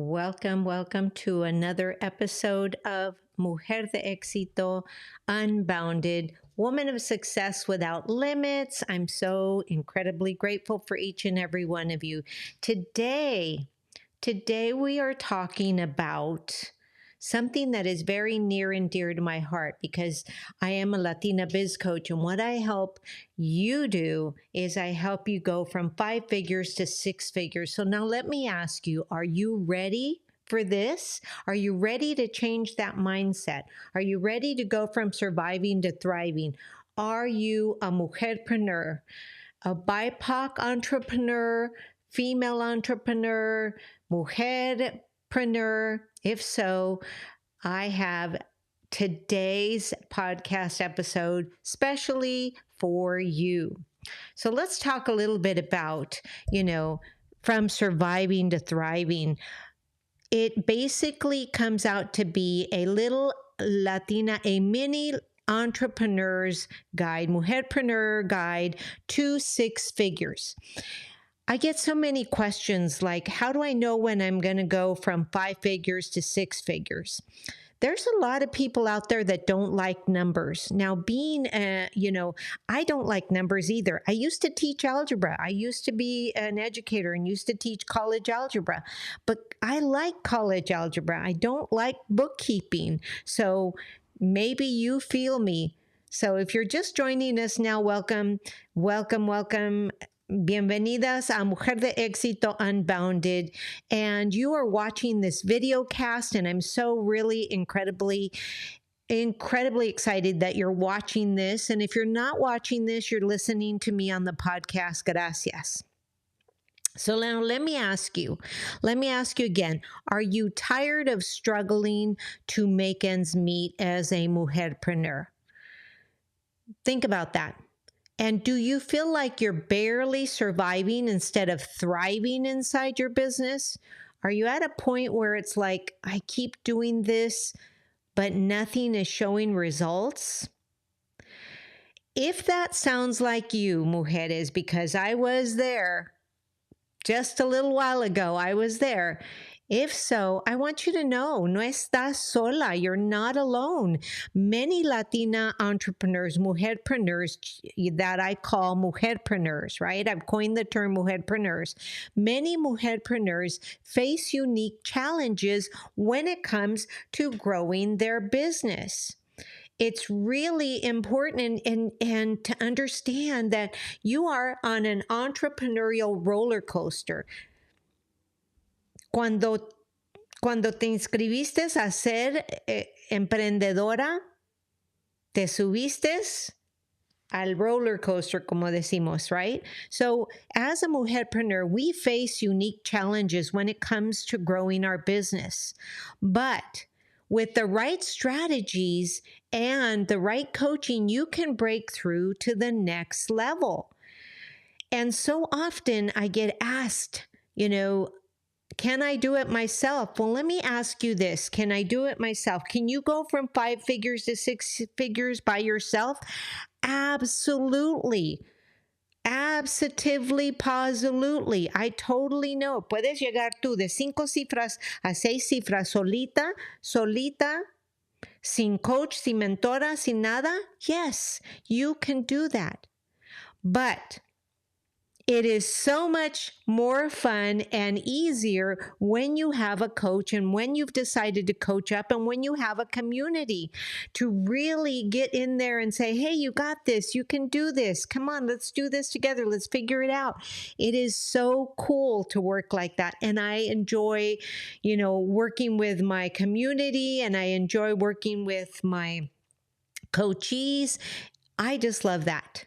Welcome to another episode of Mujer de Exito, Unbounded, Woman of Success Without Limits. I'm so incredibly grateful for each and every one of you. Today we are talking about something that is very near and dear to my heart because I am a Latina biz coach, and what I help you do is I help you go from 5 figures to 6 figures. So now let me ask you, are you ready for this? Are you ready to change that mindset? Are you ready to go from surviving to thriving? Are you a mujerpreneur, a BIPOC entrepreneur, female entrepreneur, mujerpreneur? If so, I have today's podcast episode specially for you. So let's talk a little bit about, from surviving to thriving. It basically comes out to be a little Latina, a mini entrepreneur's guide, mujerpreneur guide to 6 figures. I get so many questions like, how do I know when I'm going to go from 5 figures to 6 figures? There's a lot of people out there that don't like numbers. Now, I don't like numbers either. I used to teach algebra. I used to be an educator and used to teach college algebra, but I like college algebra. I don't like bookkeeping. So maybe you feel me. So if you're just joining us now, welcome. Bienvenidas a Mujer de Exito Unbounded. And you are watching this video cast, and I'm so really incredibly excited that you're watching this. And if you're not watching this, you're listening to me on the podcast. Gracias. So now let me ask you again, are you tired of struggling to make ends meet as a mujerpreneur? Think about that. And do you feel like you're barely surviving instead of thriving inside your business? Are you at a point where it's like, I keep doing this, but nothing is showing results? If that sounds like you, mujeres, because I was there just a little while ago, I was there. If so, I want you to know, no estás sola. You're not alone. Many Latina entrepreneurs, mujerpreneurs, that I call mujerpreneurs, right? I've coined the term mujerpreneurs. Many mujerpreneurs face unique challenges when it comes to growing their business. It's really important and to understand that you are on an entrepreneurial roller coaster. Cuando te inscribiste a ser emprendedora, te subiste al roller coaster, como decimos, right? So as a mujerpreneur, we face unique challenges when it comes to growing our business. But with the right strategies and the right coaching, you can break through to the next level. And so often I get asked, can I do it myself? Well, let me ask you this. Can I do it myself? Can you go from 5 figures to 6 figures by yourself? Absolutely. Absolutely. I totally know. Puedes llegar tú de 5 cifras a 6 cifras solita, sin coach, sin mentora, sin nada. Yes, you can do that. But it is so much more fun and easier when you have a coach and when you've decided to coach up and when you have a community to really get in there and say, hey, you got this. You can do this. Come on, let's do this together. Let's figure it out. It is so cool to work like that. And I enjoy, working with my community, and I enjoy working with my coachees. I just love that.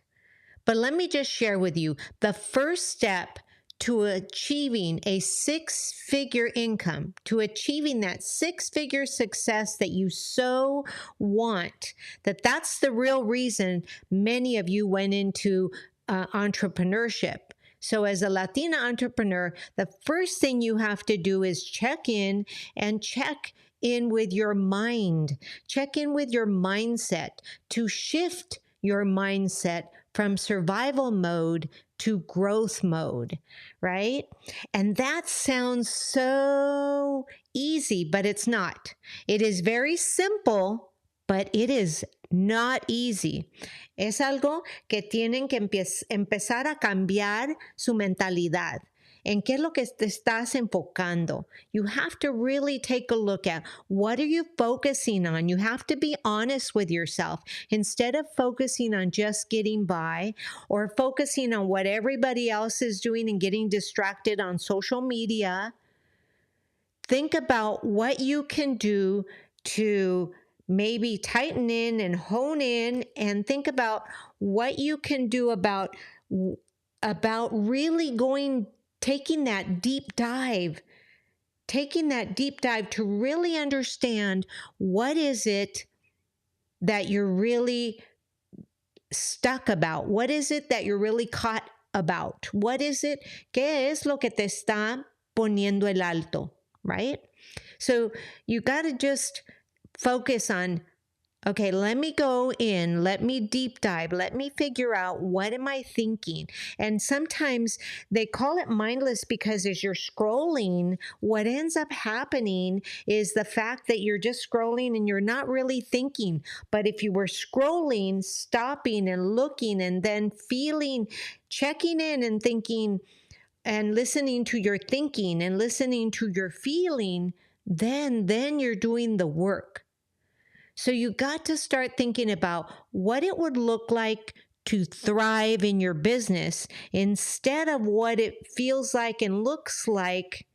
But let me just share with you the first step to achieving a 6-figure income, to achieving that 6-figure success that you so want, that's the real reason many of you went into entrepreneurship. So as a Latina entrepreneur, the first thing you have to do is check in with your mind, check in with your mindset to shift your mindset from survival mode to growth mode, right? And that sounds so easy, but it's not. It is very simple, but it is not easy. Es algo que tienen que empezar a cambiar su mentalidad. ¿En qué es lo que te estás enfocando? You have to really take a look at what are you focusing on. You have to be honest with yourself. Instead of focusing on just getting by or focusing on what everybody else is doing and getting distracted on social media, think about what you can do to maybe tighten in and hone in, and think about what you can do about really taking that deep dive to really understand what is it that you're really stuck about? What is it that you're really caught about? What is it? ¿Qué es lo que te está poniendo el alto? Right? So you got to just focus on, okay, let me go in, let me deep dive, let me figure out what am I thinking. And sometimes they call it mindless because as you're scrolling, what ends up happening is the fact that you're just scrolling and you're not really thinking. But if you were scrolling, stopping and looking and then feeling, checking in and thinking and listening to your thinking and listening to your feeling, then you're doing the work. So you got to start thinking about what it would look like to thrive in your business instead of what it feels like and looks like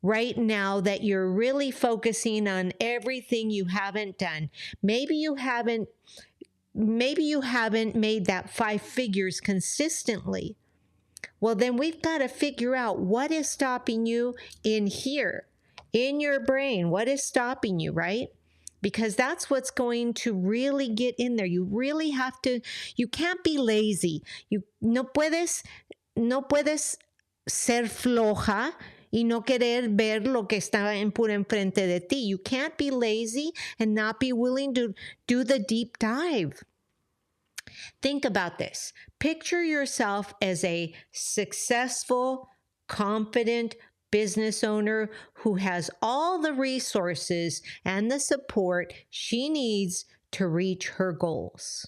right now that you're really focusing on everything you haven't done. Maybe you haven't made that 5 figures consistently. Well, then we've got to figure out what is stopping you in here, in your brain. What is stopping you, right? Because that's what's going to really get in there. You really have to, you can't be lazy. You no puedes ser floja y no querer ver lo que está puro enfrente de ti. You can't be lazy and not be willing to do the deep dive. Think about this. Picture yourself as a successful, confident business owner who has all the resources and the support she needs to reach her goals.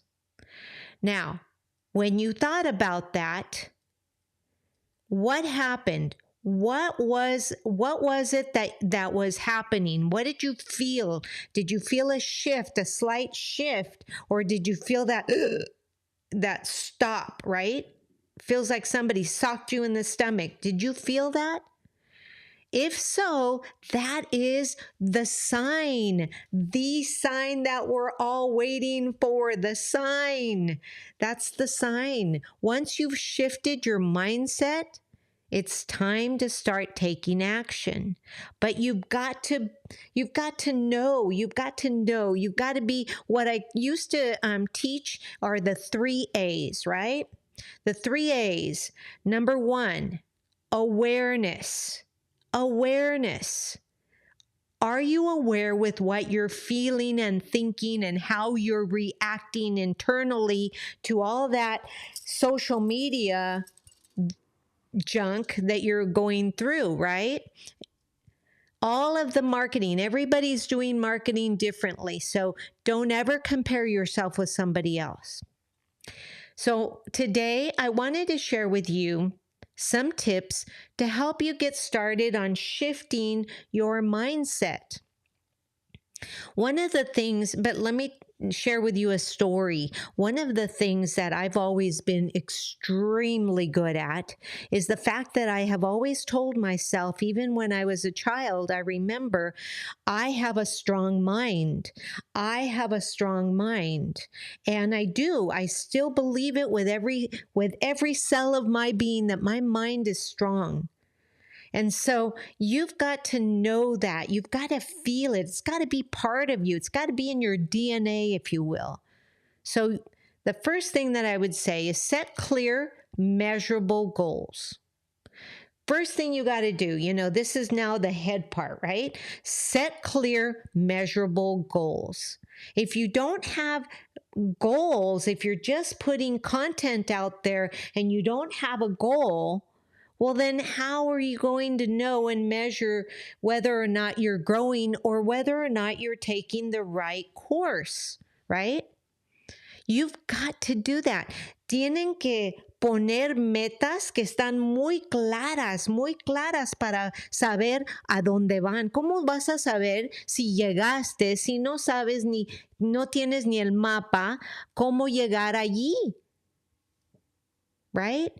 Now, when you thought about that, what happened? What was it that was happening? What did you feel? Did you feel a shift, a slight shift, or did you feel that stop, right? Feels like somebody socked you in the stomach. Did you feel that? If so, that is the sign that we're all waiting for, the sign. That's the sign. Once you've shifted your mindset, it's time to start taking action. But you've got to know, you've got to be, what I used to teach are the 3 A's, right? The 3 A's. Number 1, awareness. Awareness. Are you aware with what you're feeling and thinking and how you're reacting internally to all that social media junk that you're going through, right? All of the marketing, everybody's doing marketing differently. So don't ever compare yourself with somebody else. So today I wanted to share with you some tips to help you get started on shifting your mindset. One of the things, but let me share with you a story. One of the things that I've always been extremely good at is the fact that I have always told myself, even when I was a child, I remember, I have a strong mind. I have a strong mind. And I still believe it with every cell of my being that my mind is strong. And so you've got to know that. You've got to feel it. It's got to be part of you. It's got to be in your DNA, if you will. So the first thing that I would say is set clear, measurable goals. First thing you got to do, this is now the head part, right? Set clear, measurable goals. If you don't have goals, if you're just putting content out there and you don't have a goal, well, then how are you going to know and measure whether or not you're growing or whether or not you're taking the right course, right? You've got to do that. Tienen que poner metas que están muy claras para saber a dónde van. ¿Cómo vas a saber si llegaste, si no sabes ni, no tienes ni el mapa, cómo llegar allí? Right?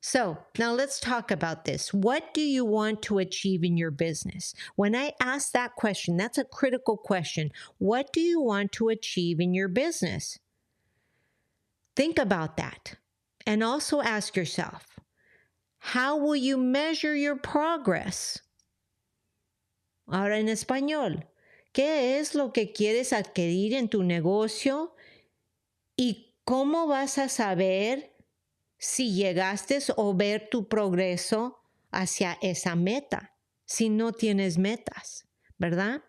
So now let's talk about this. What do you want to achieve in your business? When I ask that question, that's a critical question. What do you want to achieve in your business? Think about that. And also ask yourself, how will you measure your progress? Ahora en español, ¿qué es lo que quieres adquirir en tu negocio? ¿Y cómo vas a saber si llegaste o ver tu progreso hacia esa meta, si no tienes metas, ¿verdad?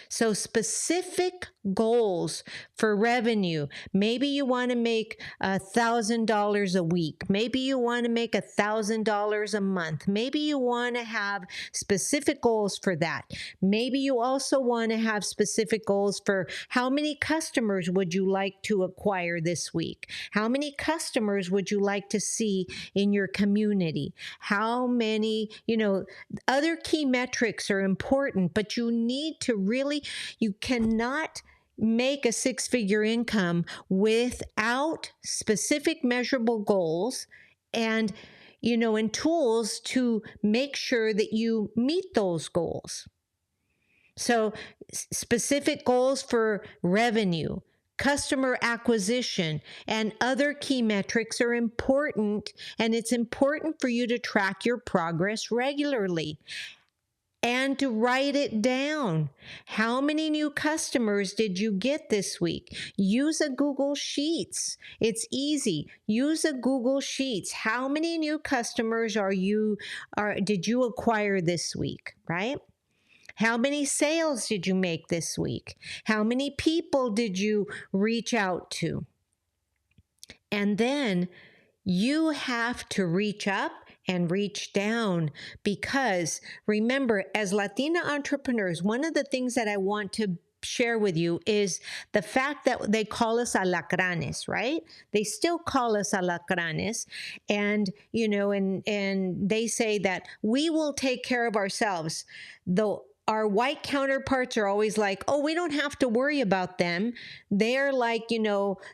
So specific goals for revenue. Maybe you want to make $1,000 a week. Maybe you want to make $1,000 a month. Maybe you want to have specific goals for that. Maybe you also want to have specific goals for how many customers would you like to acquire this week? How many customers would you like to see in your community? How many, other key metrics are important, but you need to really, you cannot make a six-figure income without specific measurable goals and, and tools to make sure that you meet those goals. So specific goals for revenue, customer acquisition, and other key metrics are important, and it's important for you to track your progress regularly and to write it down. How many new customers did you get this week? Use a Google Sheets. It's easy. Use a Google Sheets. How many new customers did you acquire this week, right? How many sales did you make this week? How many people did you reach out to? And then you have to reach up and reach down, because remember, as Latina entrepreneurs, one of the things that I want to share with you is the fact that they call us alacranes, right? They still call us alacranes. And, and they say that we will take care of ourselves, though our white counterparts are always like, oh, we don't have to worry about them. They're like,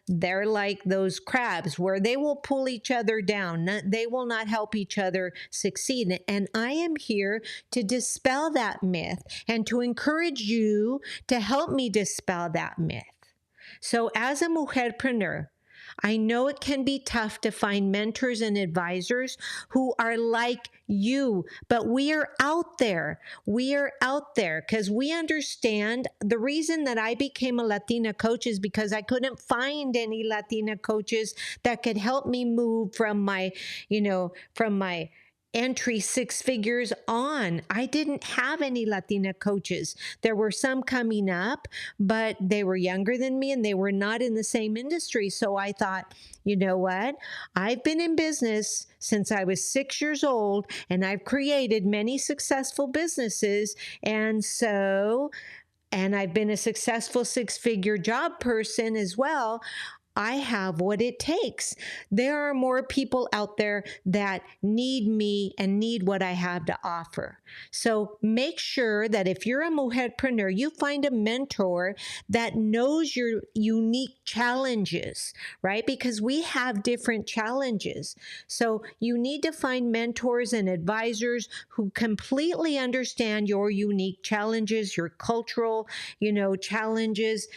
they're like those crabs where they will pull each other down. They will not help each other succeed. And I am here to dispel that myth and to encourage you to help me dispel that myth. So as a mujerpreneur, I know it can be tough to find mentors and advisors who are like you, but we are out there. We are out there because we understand the reason that I became a Latina coach is because I couldn't find any Latina coaches that could help me move from my entry six figures on. I didn't have any Latina coaches. There were some coming up, but they were younger than me and they were not in the same industry. So I thought, you know what? I've been in business since I was 6 years old and I've created many successful businesses. And I've been a successful six-figure job person as well. I have what it takes. There are more people out there that need me and need what I have to offer. So make sure that if you're a mujerpreneur, you find a mentor that knows your unique challenges, right? Because we have different challenges. So you need to find mentors and advisors who completely understand your unique challenges, your cultural, challenges,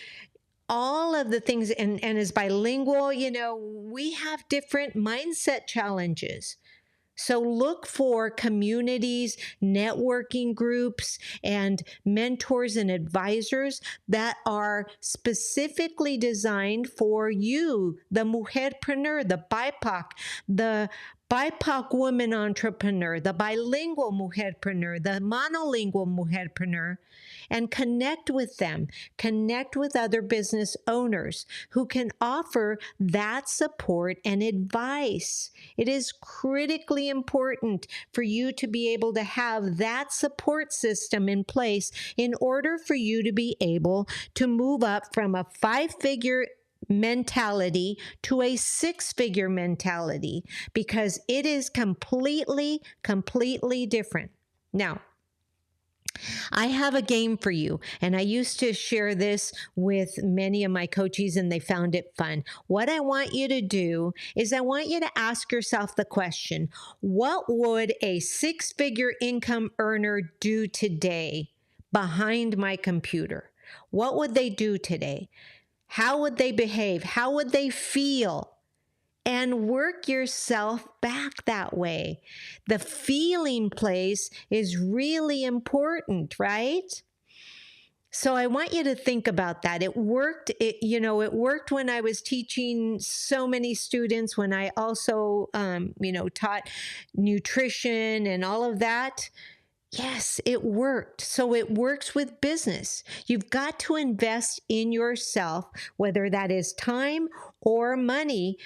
all of the things, and as bilingual, we have different mindset challenges. So look for communities, networking groups, and mentors and advisors that are specifically designed for you, the mujerpreneur, the BIPOC, the BIPOC woman entrepreneur, the bilingual mujerpreneur, the monolingual mujerpreneur, and connect with them. Connect with other business owners who can offer that support and advice. It is critically important for you to be able to have that support system in place in order for you to be able to move up from a 5-figure mentality to a 6-figure mentality, because it is completely different. Now, I have a game for you, and I used to share this with many of my coaches, and they found it fun. What I want you to do is I want you to ask yourself the question, what would a 6-figure income earner do today behind my computer? What would they do today? How would they behave? How would they feel? And work yourself back that way. The feeling place is really important, right? So I want you to think about that. It worked, it worked when I was teaching so many students, when I also, taught nutrition and all of that. Yes, it worked. So it works with business. You've got to invest in yourself, whether that is time or money.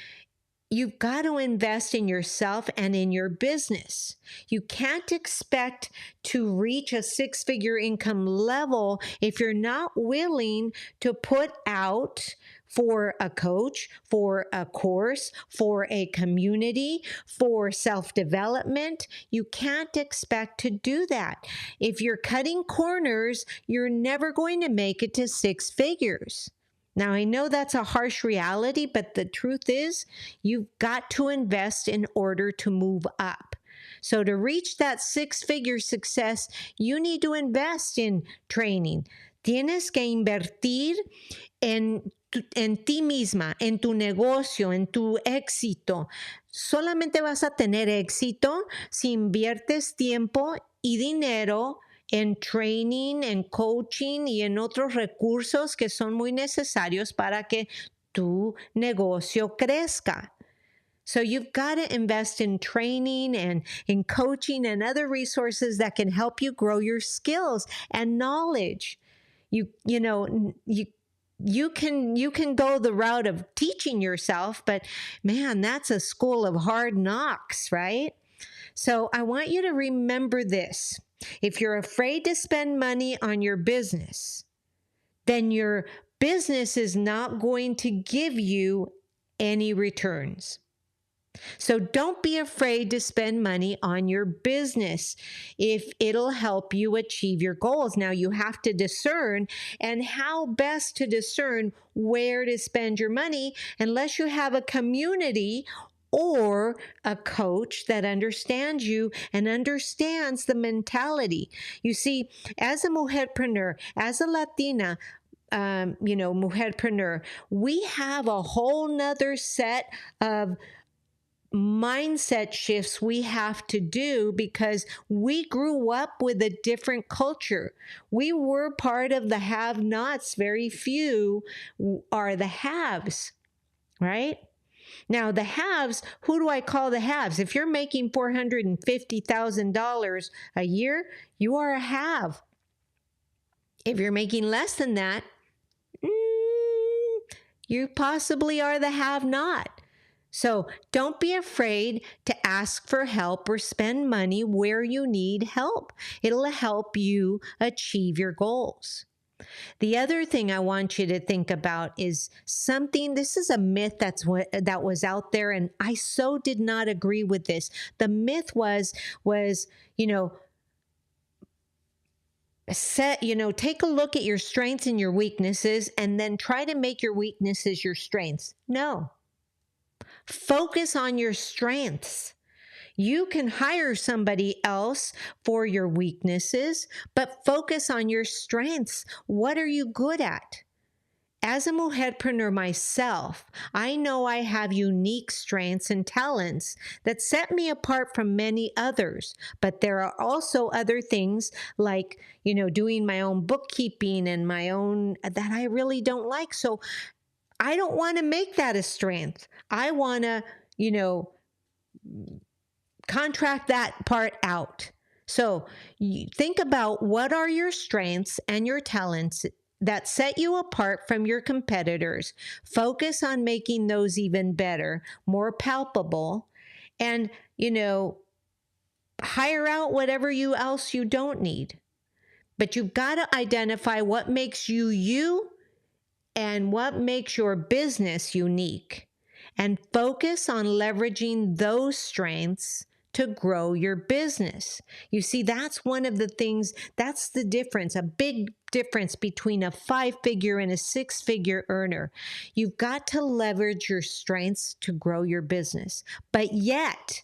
You've got to invest in yourself and in your business. You can't expect to reach a 6-figure income level if you're not willing to put out for a coach, for a course, for a community, for self-development. You can't expect to do that. If you're cutting corners, you're never going to make it to 6 figures. Now, I know that's a harsh reality, but the truth is you've got to invest in order to move up. So to reach that 6-figure success, you need to invest in training. Tienes que invertir en ti misma, en tu negocio, en tu éxito. Solamente vas a tener éxito si inviertes tiempo y dinero en training, en coaching y en otros recursos que son muy necesarios para que tu negocio crezca. So you've got to invest in training and in coaching and other resources that can help you grow your skills and knowledge. You can go the route of teaching yourself, but man, that's a school of hard knocks, right? So I want you to remember this. If you're afraid to spend money on your business, then your business is not going to give you any returns. So don't be afraid to spend money on your business if it'll help you achieve your goals. Now you have to discern, and how best to discern where to spend your money unless you have a community or a coach that understands you and understands the mentality. You see, as a mujerpreneur, as a Latina, mujerpreneur, we have a whole nother set of mindset shifts we have to do because we grew up with a different culture. We were part of the have-nots. Very few are the haves, right? Now, the haves, who do I call the haves? If you're making $450,000 a year, you are a have. If you're making less than that, you possibly are the have-not. So don't be afraid to ask for help or spend money where you need help. It'll help you achieve your goals. The other thing I want you to think about is something, this is a myth that was out there, and I so did not agree with this. The myth was, take a look at your strengths and your weaknesses and then try to make your weaknesses your strengths. No. Focus on your strengths. You can hire somebody else for your weaknesses, but focus on your strengths. What are you good at? As a mujerpreneur myself, I know I have unique strengths and talents that set me apart from many others. But there are also other things like, doing my own bookkeeping and my own that I really don't like. So I don't want to make that a strength. I want to, contract that part out. So you think about what are your strengths and your talents that set you apart from your competitors. Focus on making those even better, more palpable, and, hire out whatever else you don't need. But you've got to identify what makes you you and what makes your business unique, and focus on leveraging those strengths to grow your business. You see, that's one of the things, that's the difference, a big difference between a 5-figure and a 6-figure earner. You've got to leverage your strengths to grow your business. But yet,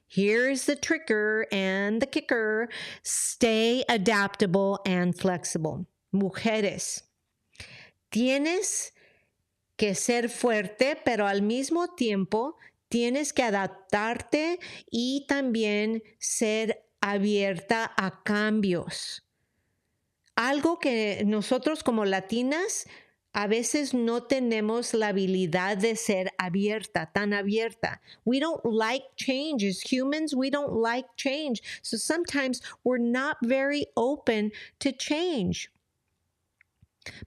here's the tricker and the kicker: stay adaptable and flexible. Mujeres, tienes que ser fuerte, pero al mismo tiempo tienes que adaptarte y también ser abierta a cambios. Algo que nosotros como latinas a veces no tenemos la habilidad de ser tan abierta. We don't like change. As humans, we don't like change. So sometimes we're not very open to change.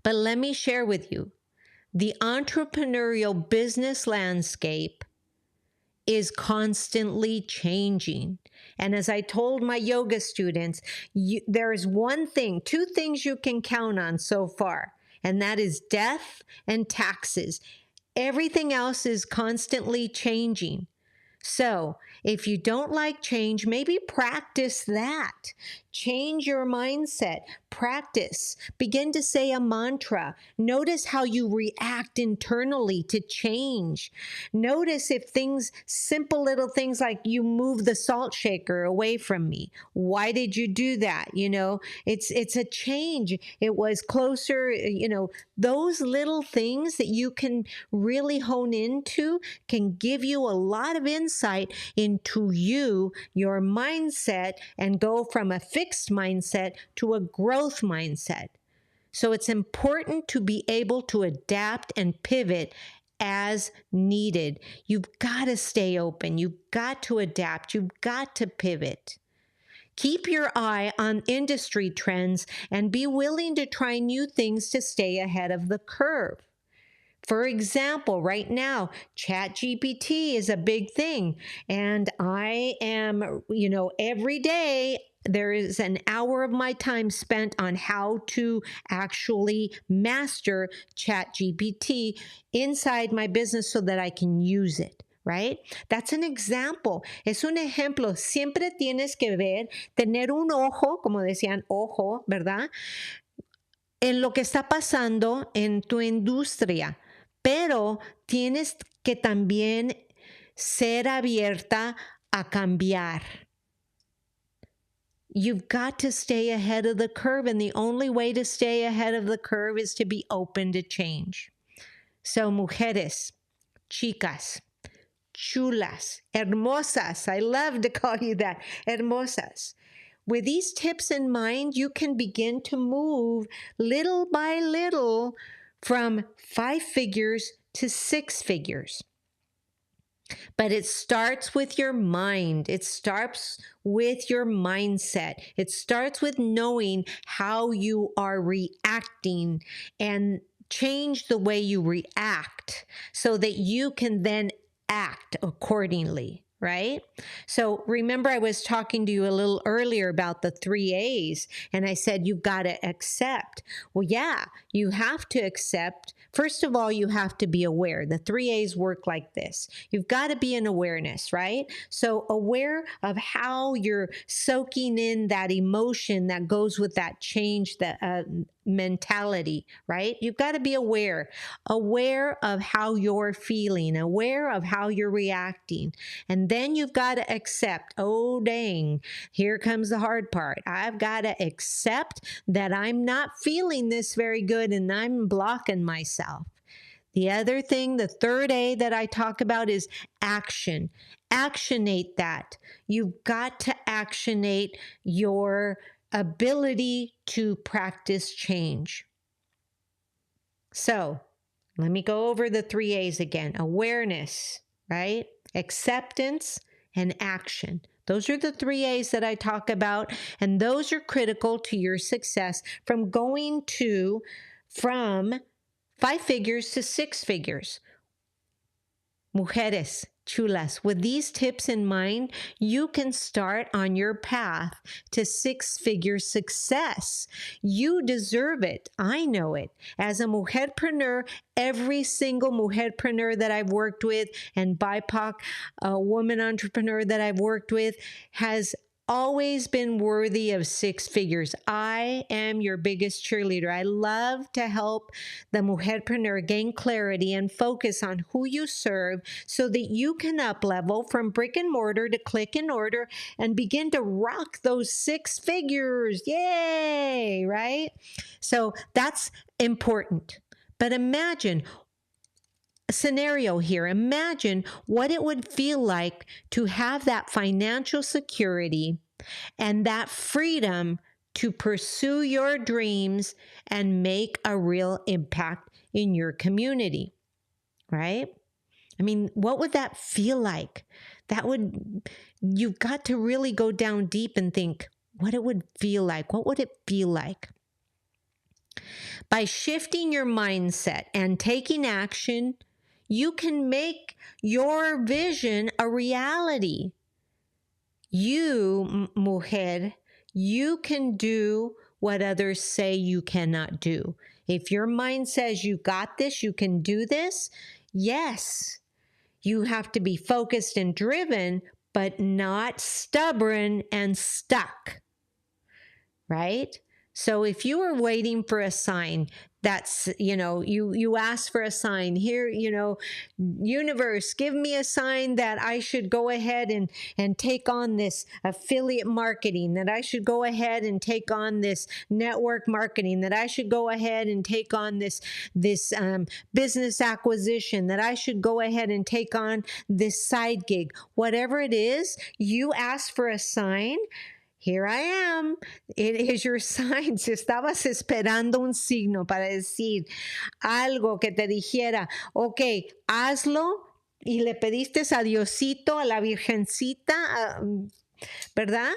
But let me share with you, the entrepreneurial business landscape is constantly changing. And as I told my yoga students, there is two things you can count on so far, and that is death and taxes. Everything else is constantly changing. So if you don't like change, maybe practice that. Change your mindset. Practice. Begin to say a mantra. Notice how you react internally to change. Notice if simple little things like you move the salt shaker away from me. Why did you do that? It's a change. It was closer, those little things that you can really hone into can give you a lot of insight into your mindset, and go from a fixed mindset to a growth mindset. So it's important to be able to adapt and pivot as needed. You've got to stay open. You've got to adapt. You've got to pivot. Keep your eye on industry trends and be willing to try new things to stay ahead of the curve. For example, right now, ChatGPT is a big thing. And I am, every day there is an hour of my time spent on how to actually master ChatGPT inside my business so that I can use it. Right? That's an example. Es un ejemplo. Siempre tienes que tener un ojo, como decían, ojo, ¿verdad? En lo que está pasando en tu industria. Pero tienes que también ser abierta a cambiar. You've got to stay ahead of the curve, and the only way to stay ahead of the curve is to be open to change. So, mujeres, chicas, chulas, hermosas, I love to call you that, hermosas. With these tips in mind, you can begin to move little by little from 5 figures to 6 figures. But it starts with your mind. It starts with your mindset. It starts with knowing how you are reacting, and change the way you react so that you can then act accordingly. Right? So remember, I was talking to you a little earlier about the 3 A's, and I said you've got to accept. Well, yeah, you have to accept. First of all, you have to be aware. The 3 A's work like this. You've got to be in awareness, right? So aware of how you're soaking in that emotion that goes with that change, that mentality, right? You've got to be aware of how you're feeling, aware of how you're reacting. And then you've got to accept, oh, dang, here comes the hard part. I've got to accept that I'm not feeling this very good and I'm blocking myself. The other thing, the 3rd A that I talk about is action. Actionate that. You've got to actionate your ability to practice change. So let me go over the 3 A's again. Awareness, right? Acceptance, and action. Those are the 3 A's that I talk about, and those are critical to your success from 5 figures to 6 figures. Mujeres chulas, with these tips in mind, you can start on your path to 6-figure success. You deserve it. I know it. As a mujerpreneur, every single mujerpreneur that I've worked with and BIPOC woman entrepreneur that I've worked with has always been worthy of 6 figures. I am your biggest cheerleader. I love to help the mujerpreneur gain clarity and focus on who you serve so that you can up level from brick and mortar to click and order and begin to rock those 6 figures. Yay, right? So that's important. But imagine a scenario here. Imagine what it would feel like to have that financial security and that freedom to pursue your dreams and make a real impact in your community, right? I mean, what would that feel like? You've got to really go down deep and think what it would feel like. What would it feel like? By shifting your mindset and taking action, you can make your vision a reality. You, mujer, you can do what others say you cannot do. If your mind says you got this, you can do this, yes, you have to be focused and driven, but not stubborn and stuck, right? So if you are waiting for a sign, that's, you ask for a sign here, universe, give me a sign that I should go ahead and take on this affiliate marketing, that I should go ahead and take on this network marketing, that I should go ahead and take on this business acquisition, that I should go ahead and take on this side gig. Whatever it is, you ask for a sign. Here I am. It is your sign. Si estabas esperando un signo para decir algo que te dijera, ok, hazlo, y le pediste a Diosito, a la Virgencita, ¿verdad?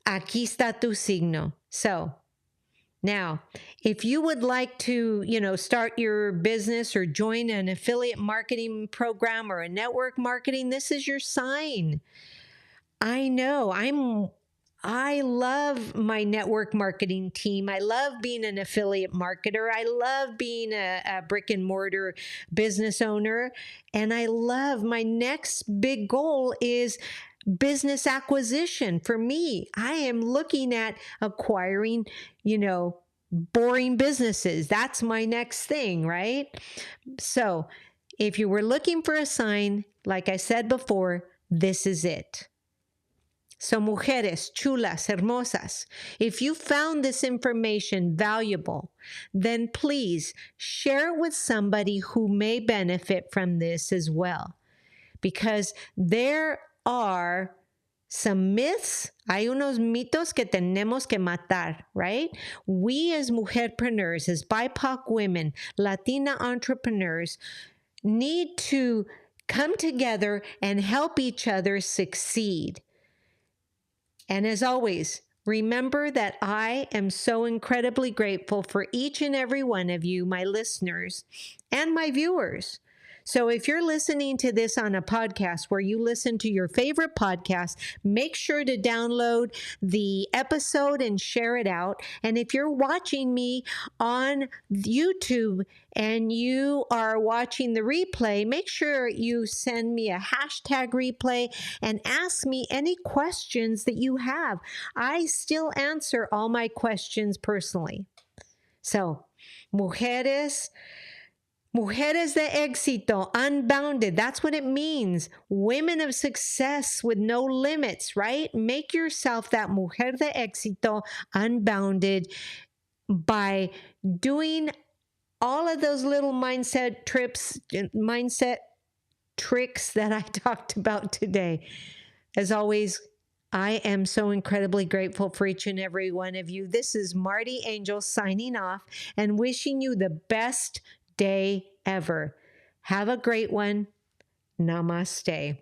Aquí está tu signo. So, now, if you would like to, start your business or join an affiliate marketing program or a network marketing, this is your sign. I know. I love my network marketing team. I love being an affiliate marketer. I love being a brick and mortar business owner. And I love my next big goal is business acquisition. For me, I am looking at acquiring, boring businesses. That's my next thing, right? So if you were looking for a sign, like I said before, this is it. So, mujeres, chulas, hermosas, if you found this information valuable, then please share it with somebody who may benefit from this as well. Because there are some myths, hay unos mitos que tenemos que matar, right? We as mujerpreneurs, as BIPOC women, Latina entrepreneurs, need to come together and help each other succeed. And as always, remember that I am so incredibly grateful for each and every one of you, my listeners and my viewers. So if you're listening to this on a podcast where you listen to your favorite podcast, make sure to download the episode and share it out. And if you're watching me on YouTube and you are watching the replay, make sure you send me a hashtag replay and ask me any questions that you have. I still answer all my questions personally. So, mujeres de Exito, Unbounded, that's what it means. Women of success with no limits, right? Make yourself that Mujer de Exito, Unbounded, by doing all of those little mindset tricks that I talked about today. As always, I am so incredibly grateful for each and every one of you. This is Marti Angel signing off and wishing you the best day ever. Have a great one. Namaste.